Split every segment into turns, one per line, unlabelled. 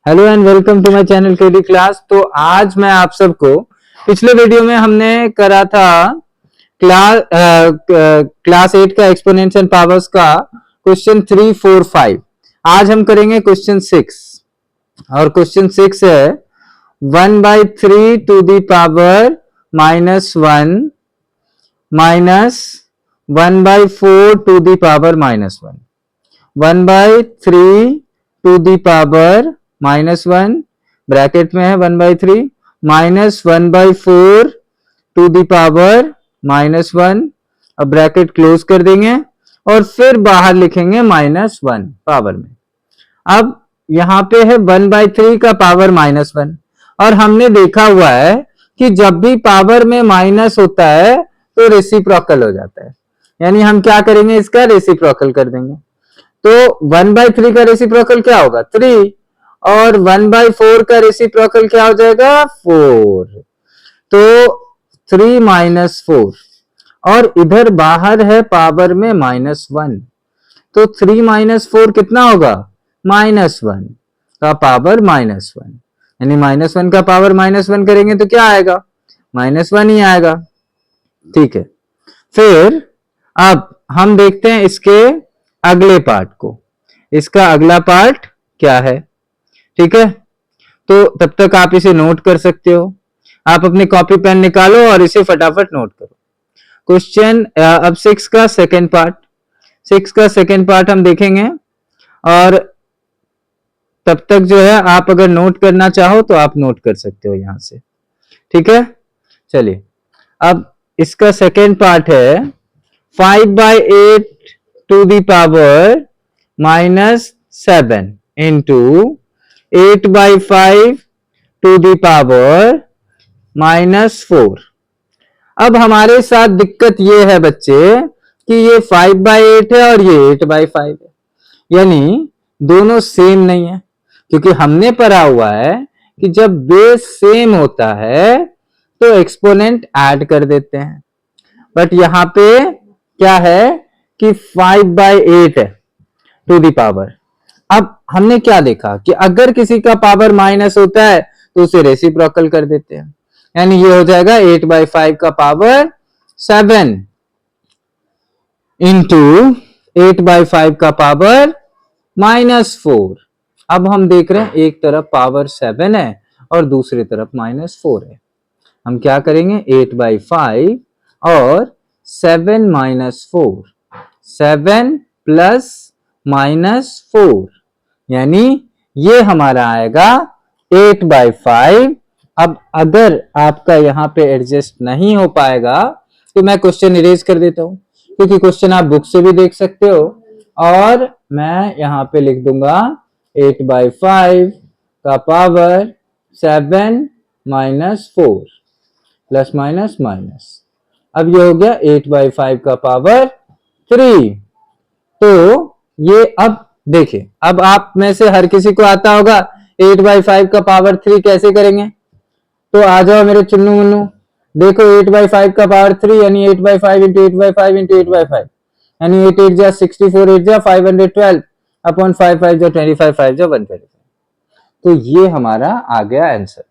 Hello and welcome to my channel KD class. तो आज मैं आप सबको पिछले वीडियो में हमने करा था क्लास 8 का एक्सपोनेंट्स एंड पावर्स का क्वेश्चन 3, 4, 5। आज हम करेंगे क्वेश्चन 6 और क्वेश्चन 6 है 1/3 to the power -1 minus 1/4 to the power -1। 1/3 to the power -1 bracket में है 1/3 माइनस 1/4 टू द पावर -1। अब ब्रैकेट क्लोज कर देंगे और फिर बाहर लिखेंगे -1 पावर में। अब यहां पे है 1/3 का पावर -1 और हमने देखा हुआ है कि जब भी पावर में माइनस होता है तो रेसिप्रोकल हो जाता है, यानी हम क्या करेंगे, इसका रेसिप्रोकल कर देंगे। तो 1/3 का रेसिप्रोकल क्या होगा 3 और 1/4 का रेसिप्रोकल क्या हो जाएगा 4। तो 3 - 4 और इधर बाहर है पावर में -1, तो 3 - 4 कितना होगा -1 का पावर -1, यानी -1 का पावर -1 करेंगे तो क्या आएगा -1 ही आएगा। ठीक है, फिर अब हम देखते हैं इसके अगले पार्ट को। इसका अगला पार्ट क्या है, ठीक है, तो तब तक आप इसे नोट कर सकते हो। आप अपने कॉपी पेन निकालो और इसे फटाफट नोट करो। क्वेश्चन अब 6 का सेकंड पार्ट हम देखेंगे और तब तक जो है आप अगर नोट करना चाहो तो आप नोट कर सकते हो यहां से। ठीक है, चलिए अब इसका सेकंड पार्ट है 5/8 to the power -7 into 8/5 to the power -4। अब हमारे साथ दिक्कत ये है बच्चे कि ये 5/8 है और ये 8/5 है, यानी दोनों सेम नहीं है, क्योंकि हमने पढ़ा हुआ है कि जब बेस सेम होता है तो एक्सपोनेंट ऐड कर देते हैं। बट यहां पे क्या है कि 5/8 है टू द पावर। अब हमने क्या देखा कि अगर किसी का पावर माइनस होता है तो उसे रेसिप्रोकल कर देते हैं, यानी ये हो जाएगा 8/5 का पावर 7 इंटू 8/5 का पावर -4। अब हम देख रहे हैं एक तरफ पावर 7 है और दूसरी तरफ -4 है। हम क्या करेंगे 8/5 और 7 - 4, 7 प्लस -4, यानी ये हमारा आएगा 8/5। अब अगर आपका यहां पे एडजस्ट नहीं हो पाएगा तो मैं क्वेश्चन इरेज कर देता हूं, क्योंकि क्वेश्चन आप बुक से भी देख सकते हो और मैं यहां पे लिख दूंगा 8/5 का पावर 7 - 4 प्लस माइनस माइनस। अब ये हो गया 8/5 का पावर 3। तो ये अब देखिए, अब आप में से हर किसी को आता होगा 8/5 का पावर 3 कैसे करेंगे। तो आ जाओ मेरे चुन्नू मुन्नू, देखो 8/5 का पावर 3 यानी 8/5 इंटू 8/5 इंटू 8/5, यानी 8 8 जा 64, 8 जा 512 अपॉन 5 5 जा 25, 5 जा 125। तो ये हमारा आ गया आंसर।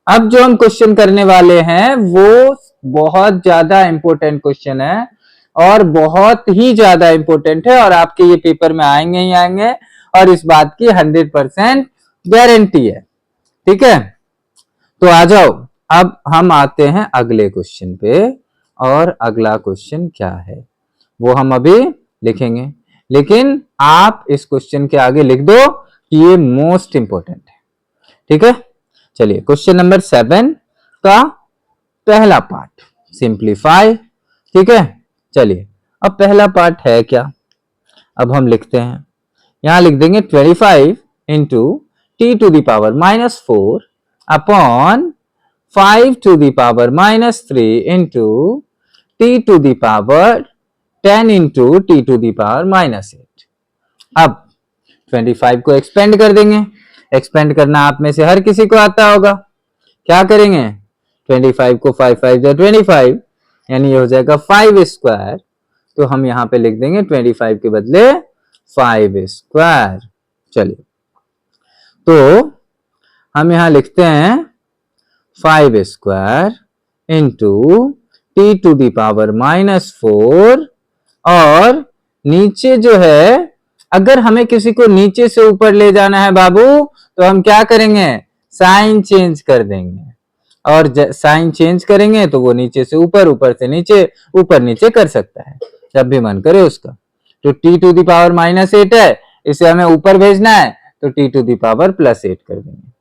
अब जो हम क्वेश्चन करने वाले हैं वो बहुत ज्यादा इंपॉर्टेंट क्वेश्चन है और बहुत ही ज्यादा इंपॉर्टेंट है और आपके ये पेपर में आएंगे ही आएंगे और इस बात की 100% गारंटी है। ठीक है, तो आ जाओ, अब हम आते हैं अगले क्वेश्चन पे और अगला क्वेश्चन क्या है वो हम अभी लिखेंगे, लेकिन आप इस क्वेश्चन के आगे लिख दो कि ये मोस्ट इंपॉर्टेंट है। ठीक है, चलिए क्वेश्चन नंबर 7 का पहला पार्ट सिंप्लीफाई। ठीक है, चलिए अब पहला पार्ट है क्या, अब हम लिखते हैं, यहां लिख देंगे 25 into T to the power -4 upon 5 to the power -3 into T to the power 10 into T to the power -8। अब 25 को एक्सपेंड कर देंगे, एक्सपेंड करना आप में से हर किसी को आता होगा। क्या करेंगे 25 को 5 5 जा 25, यानी ये हो जाएगा 5 स्क्वायर। तो हम यहां पे लिख देंगे 25 के बदले 5 स्क्वायर। चलिए तो हम यहां लिखते हैं 5 square into T to the power -4, और नीचे जो है, अगर हमें किसी को नीचे से ऊपर ले जाना है बाबू, तो हम क्या करेंगे, साइन चेंज कर देंगे, और साइन चेंज करेंगे तो वो नीचे से ऊपर, ऊपर से नीचे, ऊपर नीचे कर सकता है जब भी मन करे उसका। तो टी टू दी पावर -8 है, इसे हमें ऊपर भेजना है तो टी टू दी पावर +8 कर देंगे,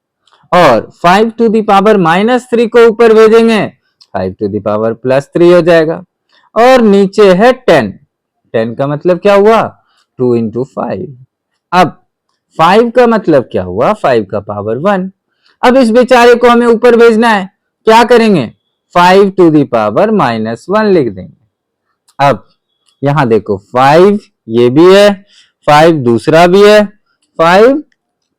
और 5 टू दी पावर -3 को ऊपर भेजेंगे, 5 टू दी पावर +3 हो जाएगा, और नीचे है 10, 10 का मतलब क्या हुआ, 2 इंटू 5। अब 5 का मतलब क्या हुआ, 5 का पावर 1। अब इस बेचारे को हमें ऊपर भेजना है, क्या करेंगे, 5 टू दी पावर -1 लिख देंगे। अब यहां देखो 5 ये भी है, 5 दूसरा भी है, 5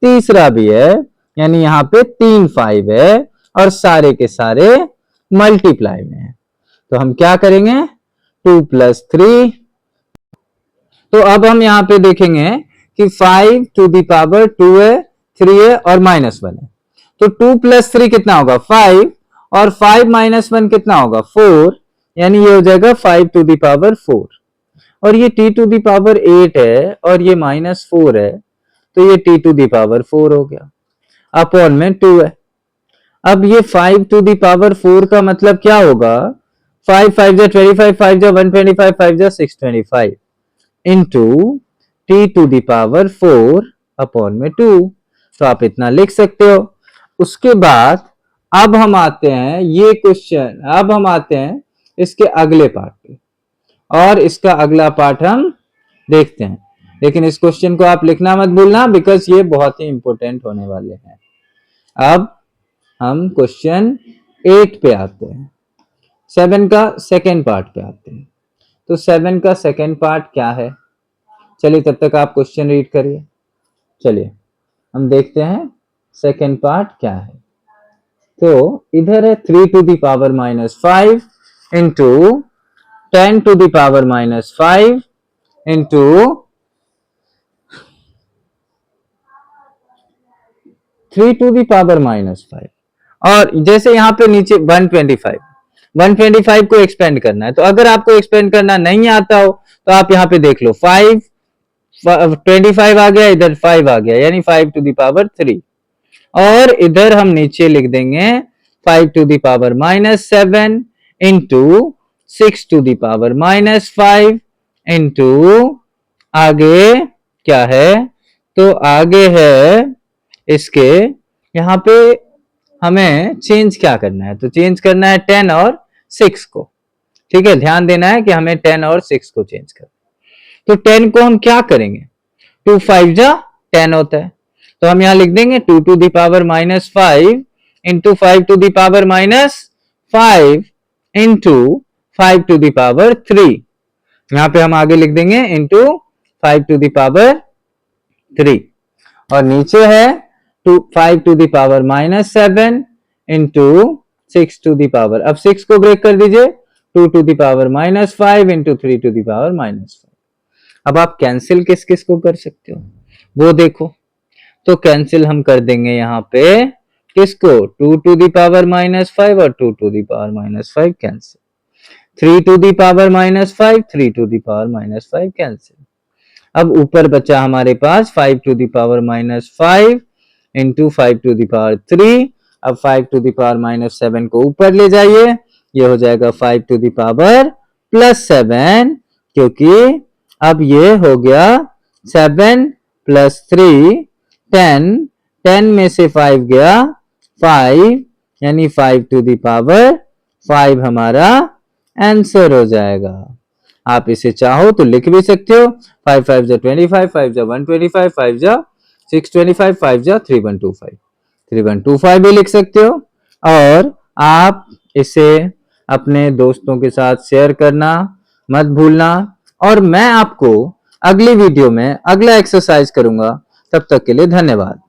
तीसरा भी है, यानी यहाँ पे 3 5 है, और सारे के सारे मल्टीप्लाई में है। तो हम क्या करेंगे, 2 + 3। तो अब हम यहाँ पे देखेंगे कि 5 टू दी पावर 2 है, 3 है और -1 है, तो 2 + 3 कितना होगा, 5, और 5 - 1 कितना होगा, 4, यानी ये हो जाएगा 5 टू दी पावर 4, और ये t टू दी पावर 8 है और ये -4 है, तो ये t टू दी पावर 4 हो गया, अपॉन में 2 है। अब ये 5 टू दी पावर 4 का मतलब क्या होगा, 5 5 जा 25, 5 जा 125, 5 जा 625 into T to the power 4 upon में 2। तो आप इतना लिख सकते हो। उसके बाद अब हम आते हैं ये क्वेश्चन, अब हम आते हैं इसके अगले पार्ट पे, और इसका अगला पार्ट हम देखते हैं, लेकिन इस क्वेश्चन को आप लिखना मत भूलना, बिकॉज ये बहुत ही इंपॉर्टेंट होने वाले हैं। अब हम क्वेश्चन 8 पे आते हैं, 7 का सेकेंड पार्ट पे आते हैं। तो 7 का सेकेंड पार्ट क्या है, चलिए तब तक आप क्वेश्चन रीड करिए। चलिए हम देखते हैं सेकेंड पार्ट क्या है। तो इधर है 3 to the power -5 into 10 to the power -5 into 3 to the power -5, और जैसे यहाँ पे नीचे 125 को एक्सपेंड करना है। तो अगर आपको एक्सपेंड करना नहीं आता हो तो आप यहाँ पे देख लो, 25 आ गया, इधर 5 आ गया, यानी 5 टू दी पावर 3, और इधर हम नीचे लिख देंगे 5 to the power -7 into 6 to the power -5 into आगे क्या है, तो आगे है इसके, यहाँ पे हमें चेंज क्या करना है, तो चेंज करना है 10 और 6 को। ठीक है, ध्यान देना है कि हमें 10 और 6 को चेंज करना। तो 10 को हम क्या करेंगे, 2 5 जा 10 होता है, तो हम यहां लिख देंगे 2 to the power -5 into 5 to the power -5 into 5 to the power 3। यहां पे हम आगे लिख देंगे इंटू 5 टू दी पावर 3, और नीचे है 5 to the power -7 into 6 to the power, अब 6 को ब्रेक कर दीजिए, 2 to the power -5 into 3 to the power -5। अब आप कैंसिल किस किस को कर सकते हो वो देखो, तो कैंसिल हम कर देंगे यहाँ पे किसको, 2 टू दी पावर -5 और 2 to the power -5 cancel, 3 to the power -5, 3 to the power -5 cancel. अब ऊपर बचा हमारे पास 5 to the power -5 into 5 to the power 3। अब 5 टू दी पावर -7 को ऊपर ले जाइए, ये हो जाएगा 5 टू दी पावर +7, क्योंकि अब ये हो गया 7 + 3 10, 10 में से 5 गया 5, यानी 5 टू दी पावर 5 हमारा आंसर हो जाएगा। आप इसे चाहो तो लिख भी सकते हो, 5 5 जा 25, 5 जा 125, 5 जा 625, 5 जा 3125 भी लिख सकते हो। और आप इसे अपने दोस्तों के साथ शेयर करना मत भूलना, और मैं आपको अगली वीडियो में अगला एक्सरसाइज करूंगा। तब तक के लिए धन्यवाद।